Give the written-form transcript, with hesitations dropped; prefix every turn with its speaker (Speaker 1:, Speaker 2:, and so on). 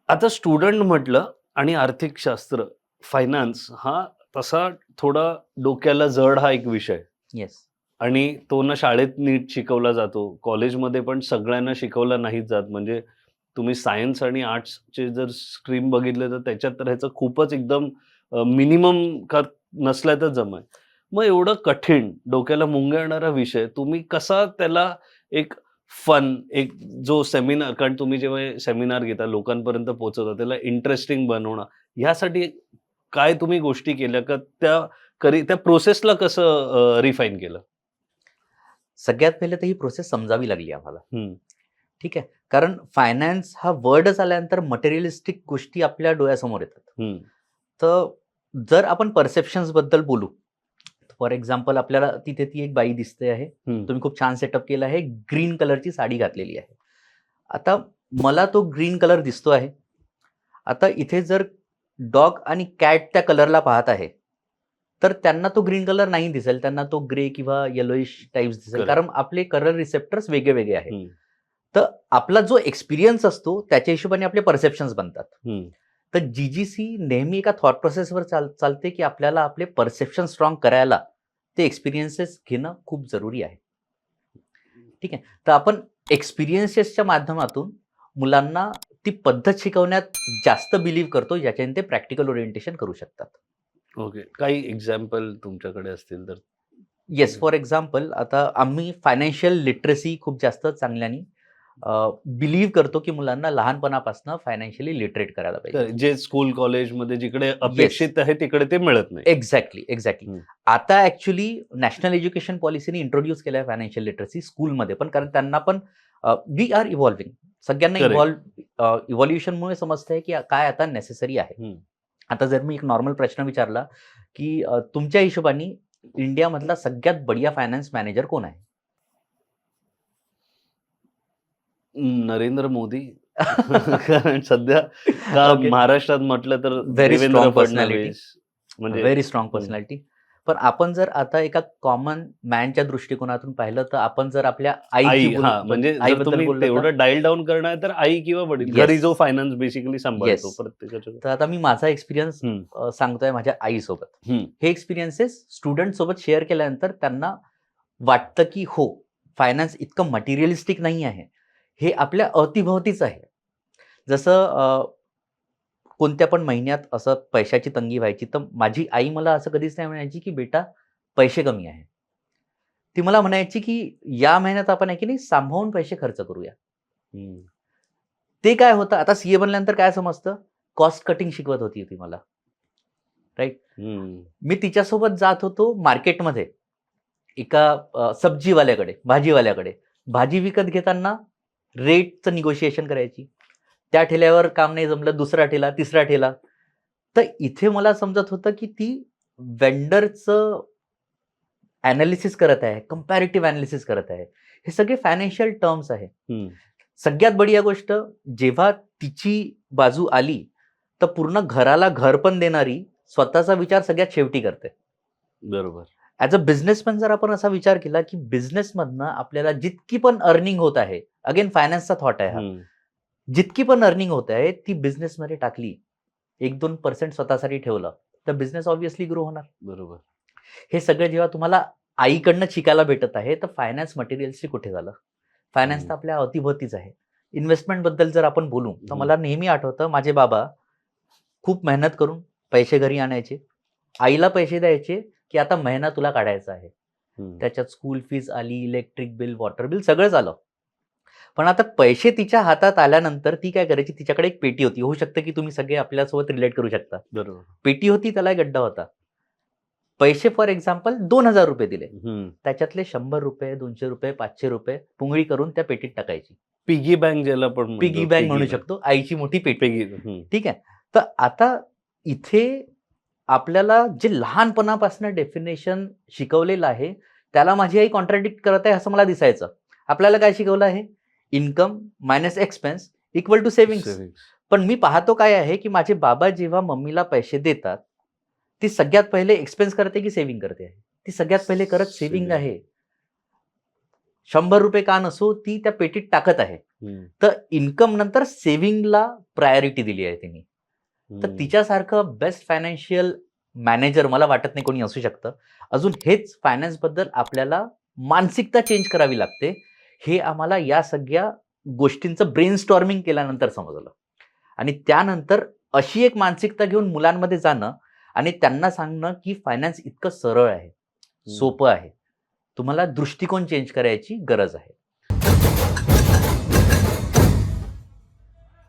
Speaker 1: आता स्टुडंट म्हटलं आणि आर्थिक शास्त्र, फायनान्स हा तसा थोडा डोक्याला जड हा एक विषय
Speaker 2: येस.
Speaker 1: आणि तो ना शाळेत नीट शिकवला जातो. कॉलेजमध्ये पण सगळ्यांना शिकवला नाहीच जात. म्हणजे तुम्ही सायन्स आणि आर्ट्सचे जर स्ट्रीम बघितले तर त्याच्यात तर ह्याचं खूपच एकदम मिनिमम का नसल्या तर जमय. मग एवढं कठीण, डोक्याला मुंग्या विषय तुम्ही कसा त्याला एक फन, एक जो सेमिनार कारण तुम्ही जेव्हा सेमिनार घेता, लोकांपर्यंत पोहोचवता, त्याला इंटरेस्टिंग बनवणं, ह्यासाठी काय तुम्ही गोष्टी केल्या का त्या प्रोसेसला कसं रिफाईन केलं?
Speaker 2: सगळ्यात पहिले तर ही प्रोसेस समजावी लागली आम्हाला.
Speaker 1: हं,
Speaker 2: ठीक आहे. कारण फायनान्स हा वर्डच आल्यानंतर मटेरियलिस्टिक गोष्टी आपल्या डोळ्यासमोर येतात.
Speaker 1: हं,
Speaker 2: तर जर आपण परसेप्शन्सबद्दल बोलू, फॉर एक्झाम्पल आपल्याला तिथे ती एक बाई दिसते आहे.
Speaker 1: हं.
Speaker 2: तुम्ही खूप छान सेटअप केलं आहे. ग्रीन कलरची साडी घातलेली आहे. आता मला तो ग्रीन कलर दिसतो आहे. आता इथे जर डॉग आणि कॅट त्या कलरला पाहत आहे, तर त्यांना तो ग्रीन कलर नाही दिसेल. त्यांना तो ग्रे किंवा येलोइश टाइप्स दिसेल.
Speaker 1: करेक्ट.
Speaker 2: कारण आपले कलर रिसेप्टर्स वेगळे-वेगळे आहेत.
Speaker 1: हं,
Speaker 2: तर आपला जो एक्सपिरियन्स असतो त्याच्या हिशोबाने आपले परसेप्शन्स बनतात.
Speaker 1: हं.
Speaker 2: तर जी-जी-सी नेहमी एका थॉट प्रोसेसवर चालते, की आपल्याला आपले परसेप्शन स्ट्राँग करायला ते एक्सपिरियन्सेस घेणं खूप जरुरी आहे. ठीक आहे. तर आपण एक्सपिरियन्सेसच्या माध्यमातून मुलांना ती पद्धत शिकवण्यात जास्त बिलीव्ह करतो, ज्याच्याने ते प्रॅक्टिकल ओरिएंटेशन करू शकतात.
Speaker 1: ओके. काही एक्झाम्पल तुमच्याकडे असतील तर?
Speaker 2: येस, फॉर एक्झाम्पल आता आम्ही फायनान्शियल लिटरसी खूप जास्त चांगल्याने बिलीव्ह करतो, की मुलांना लहानपणापासून फायनान्शियली लिटरेट करायला पाहिजे.
Speaker 1: जे स्कूल, कॉलेजमध्ये जिकडे
Speaker 2: येस.
Speaker 1: अपेक्षित आहे तिकडे ते मिळत नाही.
Speaker 2: Exactly, exactly.
Speaker 1: हं.
Speaker 2: आता ॲक्चुअली नॅशनल एज्युकेशन पॉलिसीने इंट्रोड्यूस केलं आहे फायनान्शियल लिटरसी स्कूलमध्ये पण, कारण त्यांना पण वी आर इव्हॉल्विंग. सगळ्यांना
Speaker 1: करेक्ट.
Speaker 2: इव्हॉल्युशनमुळे समजतंय, की काय आता नेसेसरी आहे.
Speaker 1: हं.
Speaker 2: आता जर मी एक नॉर्मल प्रश्न विचारला, की तुमच्या हिशोबाने इंडियामधला सगळ्यात बढिया फायनान्स मॅनेजर कोण आहे?
Speaker 1: नरेंद्र मोदी. कारण सध्या
Speaker 2: ओके.
Speaker 1: महाराष्ट्रात म्हटलं तर
Speaker 2: very
Speaker 1: Devendra
Speaker 2: strong personality.
Speaker 1: Fadnavis म्हणजे
Speaker 2: व्हेरी स्ट्राँग
Speaker 1: हं.
Speaker 2: पर्सनॅलिटी. पण आपण जर आता एका कॉमन मॅनच्या दृष्टिकोनातून पाहिलं, तर आपण जर आपल्या आईची
Speaker 1: आई हां, म्हणजे जर
Speaker 2: आईबद्दल
Speaker 1: तुम्ही
Speaker 2: बोललं तर
Speaker 1: तेवढं डायल डाउन करणार आहे तर आई किंवा वडील. घरी
Speaker 2: येस,
Speaker 1: जो फायनान्स बेसिकली
Speaker 2: येस.
Speaker 1: सांभाळतो प्रत्येकाच्या.
Speaker 2: तर आता मी माझा एक्सपिरियन्स
Speaker 1: हं,
Speaker 2: सांगतोय माझ्या आईसोबत.
Speaker 1: हं,
Speaker 2: हे एक्सपिरियन्सेस स्टुडंटसोबत शेअर केल्यानंतर त्यांना वाटतं, की हो, फायनान्स इतकं मटेरियलिस्टिक नाही आहे. हे आपल्या अवतीभोवतीच आहे. जसं कोणत्या पण महिन्यात असं पैशाची तंगी व्हायची, तर माझी आई मला असं कधीच नाही म्हणायची, की "बेटा, पैसे कमी आहे." ती मला म्हणायची, की "या महिन्यात आपण आहे की नाही सांभाळून पैसे खर्च करूया."
Speaker 1: हं,
Speaker 2: ते काय होतं, आता सीए बनल्यानंतर काय समजतं, कॉस्ट कटिंग शिकवत होती ती मला, राइट.
Speaker 1: हं.
Speaker 2: मी तिच्यासोबत जात होतो मार्केटमध्ये एका सब्जीवाल्याकडे, भाजीवाल्याकडे. भाजी विकत घेताना रेटचं निगोशिएशन करायची. त्या ठेल्यावर काम नाही जमलं, दुसरा ठेला, तिसरा ठेला. तर इथे मला समजत होतं, की ती वेंडरचं एनालिसिस करत आहे, कंपॅरेटिव्ह एनालिसिस करत आहे. हे सगळे फायनान्शियल टर्म्स आहे.
Speaker 1: हं,
Speaker 2: सगळ्यात बढिया गोष्ट, जेव्हा तिची बाजू आली, तर पूर्ण घराला घर पण देणारी स्वतःचा विचार सगळ्यात शेवटी करते.
Speaker 1: बरोबर.
Speaker 2: ॲज अ बिझनेसमॅन जर आपण असा विचार केला, की बिझनेसमधनं आपल्याला जितकी पण अर्निंग होत आहे, अगेन फायनान्सचा थॉट आहे हा.
Speaker 1: हं,
Speaker 2: जितकी पण अर्निंग होत आहे, ती बिझनेसमध्ये टाकली. 1-2% स्वतःसाठी ठेवलं, तर बिझनेस ऑब्व्हियसली ग्रो होणार.
Speaker 1: बरोबर.
Speaker 2: हे सगळं जेव्हा तुम्हाला आईकडनं शिकायला भेटत आहे, तर फायनान्स मटेरियल्सची कुठे झालं? फायनान्स
Speaker 1: हं,
Speaker 2: तर आपल्या अवतीभोवतीच आहे. इन्व्हेस्टमेंटबद्दल जर आपण बोलू, तर
Speaker 1: हं,
Speaker 2: मला नेहमी आठवतं माझे बाबा खूप मेहनत करून पैसे घरी आणायचे. आईला पैसे द्यायचे, की आता महिना तुला काढायचा आहे.
Speaker 1: हं.
Speaker 2: त्याच्यात स्कूल फीज आली, इलेक्ट्रिक बिल, वॉटर बिल सगळंच आलं. पण आता पैसे तिच्या हातात आल्यानंतर ती काय करायची, तिच्याकडे एक पेटी होती. होऊ शकतं, की तुम्ही सगळे आपल्यासोबत रिलेट करू शकता.
Speaker 1: बरोबर.
Speaker 2: पेटी होती, त्याला एक गड्डा होता. पैसे फॉर एक्झाम्पल ₹2000 दिले.
Speaker 1: हं.
Speaker 2: त्याच्यातले ₹100, ₹200, ₹500 पुंगळी करून त्या पेटीत टाकायची.
Speaker 1: पिगी बँक ज्याला पण
Speaker 2: पिगी
Speaker 1: म्हणतो,
Speaker 2: बँक
Speaker 1: पिगी
Speaker 2: म्हणू
Speaker 1: बँक.
Speaker 2: शकतो, आईची मोठी पेटी.
Speaker 1: पिगी हं,
Speaker 2: ठीक आहे. तर आता इथे आपल्याला जे लहानपणापासून डेफिनेशन शिकवलेलं आहे, त्याला माझी आई कॉन्ट्राडिक्ट करत आहे असं मला दिसायचं. आपल्याला काय शिकवलं आहे? Income minus expense equal to savings.
Speaker 1: Savings.
Speaker 2: पण मी पाहतो काय आहे, की माझे बाबा जेव्हा मम्मीला पैसे देतात, ती सगळ्यात पहिले एक्सपेन्स करते की सेव्हिंग करते आहे? ती सगळ्यात पहिले करत सेव्हिंग
Speaker 1: सेव्हिंग.
Speaker 2: आहे. ₹100 का नसो ती त्या पेटीत टाकत आहे.
Speaker 1: हम्म,
Speaker 2: तर इन्कम नंतर सेव्हिंगला प्रायोरिटी दिली आहे तिने. तर
Speaker 1: हम्म,
Speaker 2: तिच्यासारखं बेस्ट फायनान्शियल मॅनेजर मला वाटत नाही कोणी असू शकतं. अजून हेच फायनान्सबद्दल आपल्याला मानसिकता चेंज करावी लागते. हे आम्हाला या सगळ्या गोष्टींचं ब्रेनस्टॉर्मिंग केल्यानंतर समजलं. आणि त्यानंतर अशी एक मानसिकता घेऊन मुलांमध्ये जाणं आणि त्यांना सांगणं, की फायनान्स इतकं सरळ आहे, सोपं आहे. तुम्हाला दृष्टिकोन चेंज करायची गरज आहे.